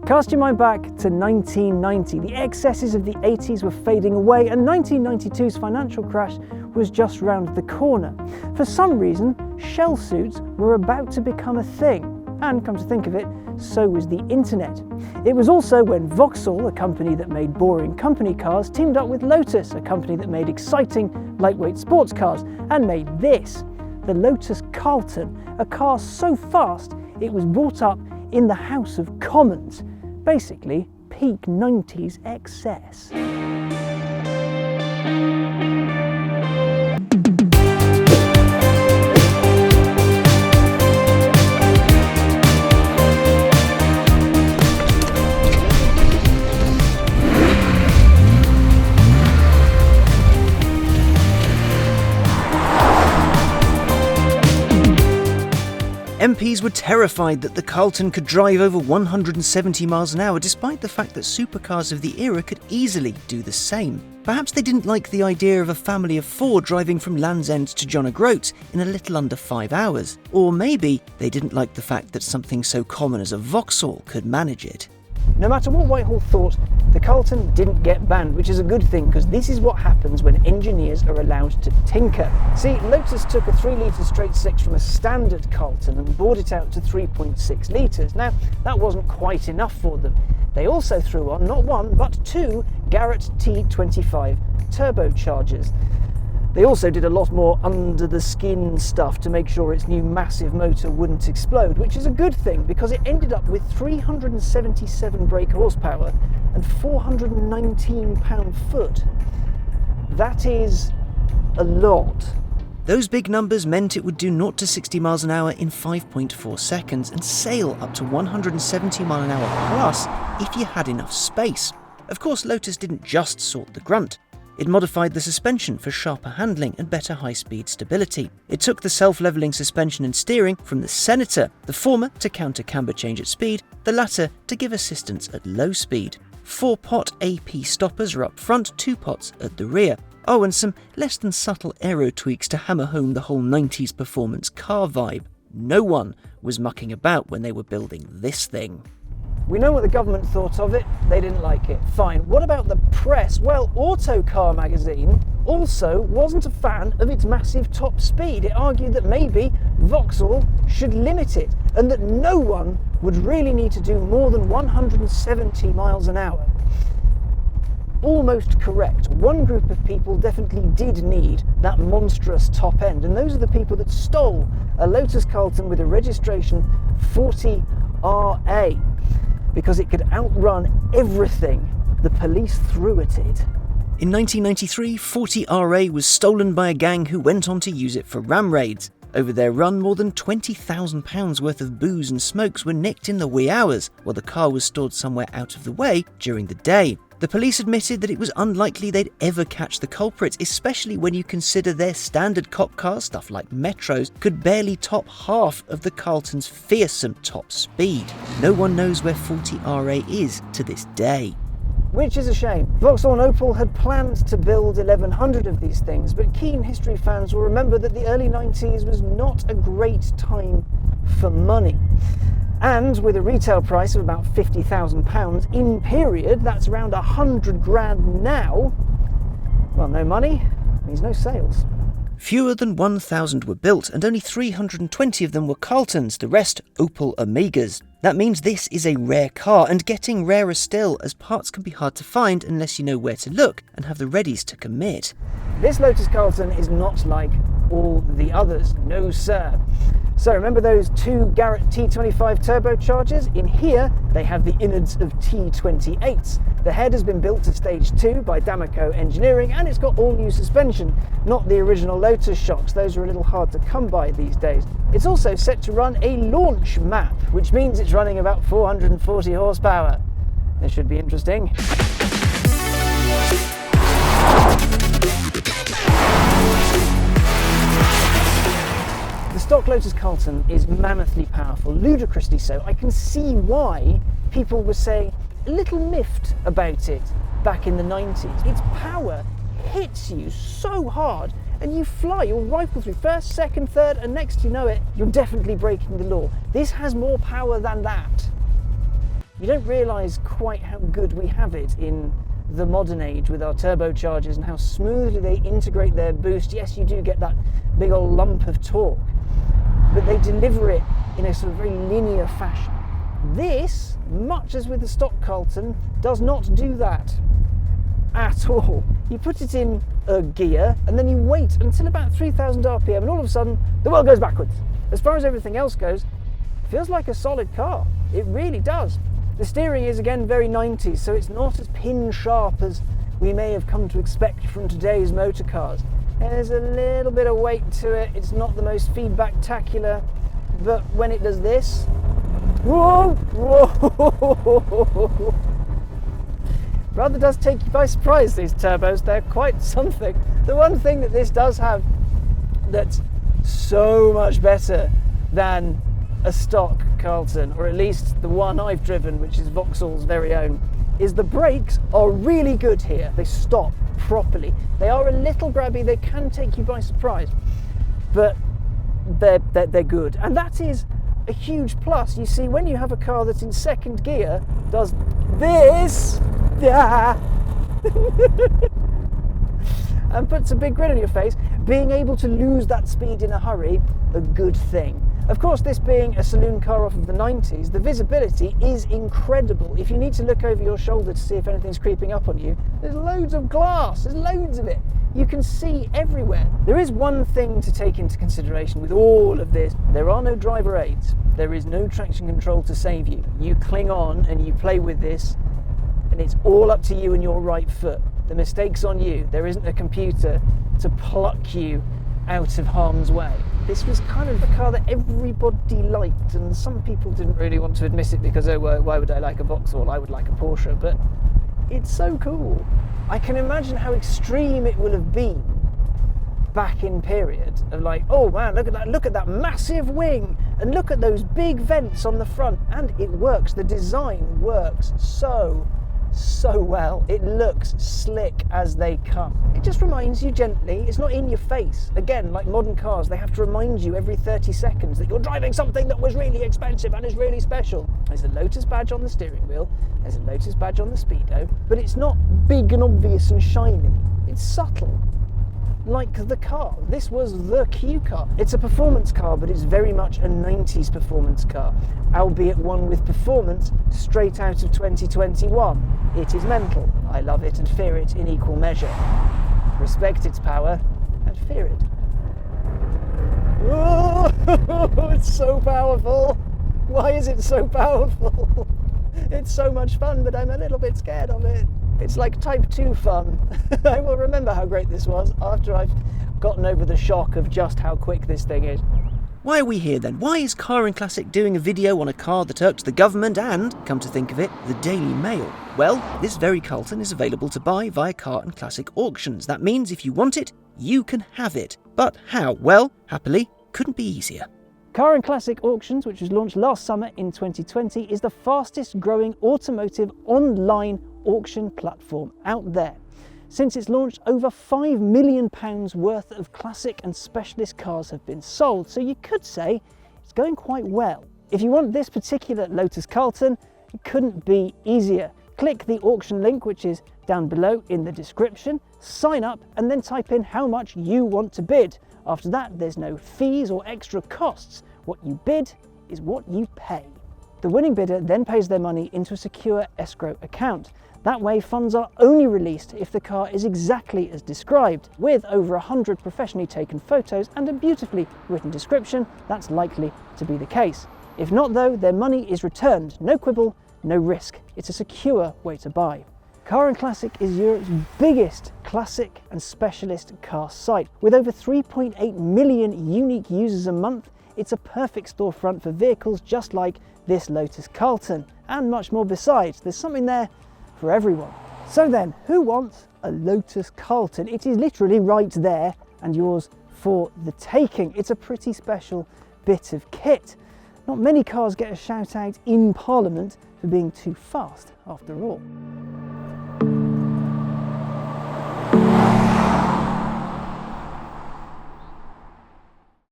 Cast your mind back to 1990. The excesses of the 80s were fading away and 1992's financial crash was just round the corner. For some reason, shell suits were about to become a thing. And come to think of it, so was the internet. It was also when Vauxhall, a company that made boring company cars, teamed up with Lotus, a company that made exciting, lightweight sports cars, and made this, the Lotus Carlton, a car so fast it was brought up in the House of Commons. Basically, peak 90s excess. MPs were terrified that the Carlton could drive over 170 miles an hour, despite the fact that supercars of the era could easily do the same. Perhaps they didn't like the idea of a family of 4 driving from Land's End to John O'Groats in a little under 5 hours. Or maybe they didn't like the fact that something so common as a Vauxhall could manage it. No matter what Whitehall thought, the Carlton didn't get banned, which is a good thing because this is what happens when engineers are allowed to tinker. See, Lotus took a 3-litre straight 6 from a standard Carlton and bored it out to 3.6 litres. Now, that wasn't quite enough for them. They also threw on not 1 but 2 Garrett T25 turbochargers. They also did a lot more under-the-skin stuff to make sure its new massive motor wouldn't explode, which is a good thing because it ended up with 377 brake horsepower and 419 pound-foot. That is a lot. Those big numbers meant it would do 0 to 60 miles an hour in 5.4 seconds and sail up to 170 mile an hour plus if you had enough space. Of course, Lotus didn't just sort the grunt. It modified the suspension for sharper handling and better high-speed stability. It took the self-levelling suspension and steering from the Senator, the former to counter camber change at speed, the latter to give assistance at low speed. 4-pot AP stoppers are up front, 2 pots at the rear. Oh, and some less than subtle aero tweaks to hammer home the whole 90s performance car vibe. No one was mucking about when they were building this thing. We know what the government thought of it, they didn't like it. Fine, what about the press? Well, Autocar magazine also wasn't a fan of its massive top speed. It argued that maybe Vauxhall should limit it and that no one would really need to do more than 170 miles an hour. Almost correct. One group of people definitely did need that monstrous top end, and those are the people that stole a Lotus Carlton with a registration 40RA. Because it could outrun everything the police threw at it. In 1993, 40RA was stolen by a gang who went on to use it for ram raids. Over their run, more than £20,000 worth of booze and smokes were nicked in the wee hours, while the car was stored somewhere out of the way during the day. The police admitted that it was unlikely they'd ever catch the culprits, especially when you consider their standard cop cars, stuff like Metros, could barely top half of the Carlton's fearsome top speed. No one knows where 40RA is to this day. Which is a shame. Vauxhall and Opel had planned to build 1,100 of these things, but keen history fans will remember that the early 90s was not a great time for money. And with a retail price of about £50,000 in period, that's around 100 grand now. Well, no money means no sales. Fewer than 1,000 were built, and only 320 of them were Carltons, the rest Opel Omegas. That means this is a rare car, and getting rarer still, as parts can be hard to find unless you know where to look and have the readies to commit. This Lotus Carlton is not like all the others, no sir. So remember those 2 Garrett T25 turbochargers? In here, they have the innards of T28s. The head has been built to stage 2 by Damaco Engineering, and it's got all new suspension, not the original Lotus shocks. Those are a little hard to come by these days. It's also set to run a launch map, which means it's running about 440 horsepower. This should be interesting. The stock Lotus Carlton is mammothly powerful, ludicrously so. I can see why people were saying a little miffed about it back in the 90s. Its power hits you so hard and you fly, you'll rifle through first, second, third, and next you know it, you're definitely breaking the law. This has more power than that. You don't realise quite how good we have it in the modern age with our turbochargers and how smoothly they integrate their boost. Yes, you do get that big old lump of torque, but they deliver it in a sort of very linear fashion. This, much as with the stock Carlton, does not do that at all. You put it in a gear and then you wait until about 3,000 RPM and all of a sudden the world goes backwards. As far as everything else goes, it feels like a solid car. It really does. The steering is again very 90s, so it's not as pin sharp as we may have come to expect from today's motor cars. There's a little bit of weight to it. It's not the most feedback-tacular, but when it does this, whoa, whoa, rather does take you by surprise, these turbos. They're quite something. The one thing that this does have that's so much better than a stock Carlton, or at least the one I've driven, which is Vauxhall's very own, is the brakes are really good here. They stop properly. They are a little grabby, they can take you by surprise, but they're good. And that is a huge plus. You see, when you have a car that's in second gear, does this, and puts a big grin on your face, being able to lose that speed in a hurry, a good thing. Of course, this being a saloon car off of the 90s, the visibility is incredible. If you need to look over your shoulder to see if anything's creeping up on you, there's loads of glass, there's loads of it. You can see everywhere. There is one thing to take into consideration with all of this. There are no driver aids. There is no traction control to save you. You cling on and you play with this, and it's all up to you and your right foot. The mistake's on you. There isn't a computer to pluck you out of harm's way. This was kind of a car that everybody liked, and some people didn't really want to admit it because, oh, well, why would I like a Vauxhall? I would like a Porsche, but it's so cool. I can imagine how extreme it will have been back in period of like, oh man, look at that massive wing, and look at those big vents on the front, and it works. The design works so well. It looks slick as they come. It just reminds you gently, it's not in your face. Again, like modern cars, they have to remind you every 30 seconds that you're driving something that was really expensive and is really special. There's a Lotus badge on the steering wheel, there's a Lotus badge on the Speedo, but it's not big and obvious and shiny. It's subtle. Like the car. This was the Q car. It's a performance car, but it's very much a 90s performance car, albeit one with performance straight out of 2021. It is mental. I love it and fear it in equal measure. Respect its power and fear it. Oh, it's so powerful. Why is it so powerful? It's so much fun, but I'm a little bit scared of it. It's like Type 2 fun. I will remember how great this was after I've gotten over the shock of just how quick this thing is. Why are we here then? Why is Car and Classic doing a video on a car that irked the government and, come to think of it, the Daily Mail? Well, this very Carlton is available to buy via Car and Classic auctions. That means if you want it, you can have it. But how? Well, happily, couldn't be easier. Car and Classic Auctions, which was launched last summer in 2020, is the fastest growing automotive online auction platform out there. Since its launch, over £5 million worth of classic and specialist cars have been sold, so you could say it's going quite well. If you want this particular Lotus Carlton, it couldn't be easier. Click the auction link, which is down below in the description, sign up and then type in how much you want to bid. After that, there's no fees or extra costs. What you bid is what you pay. The winning bidder then pays their money into a secure escrow account. That way, funds are only released if the car is exactly as described. With over 100 professionally taken photos and a beautifully written description, that's likely to be the case. If not though, their money is returned. No quibble, no risk. It's a secure way to buy. Car and Classic is Europe's biggest classic and specialist car site. With over 3.8 million unique users a month, it's a perfect storefront for vehicles just like this Lotus Carlton, and much more besides. There's something there for everyone. So then, who wants a Lotus Carlton? It is literally right there and yours for the taking. It's a pretty special bit of kit. Not many cars get a shout out in Parliament for being too fast, after all.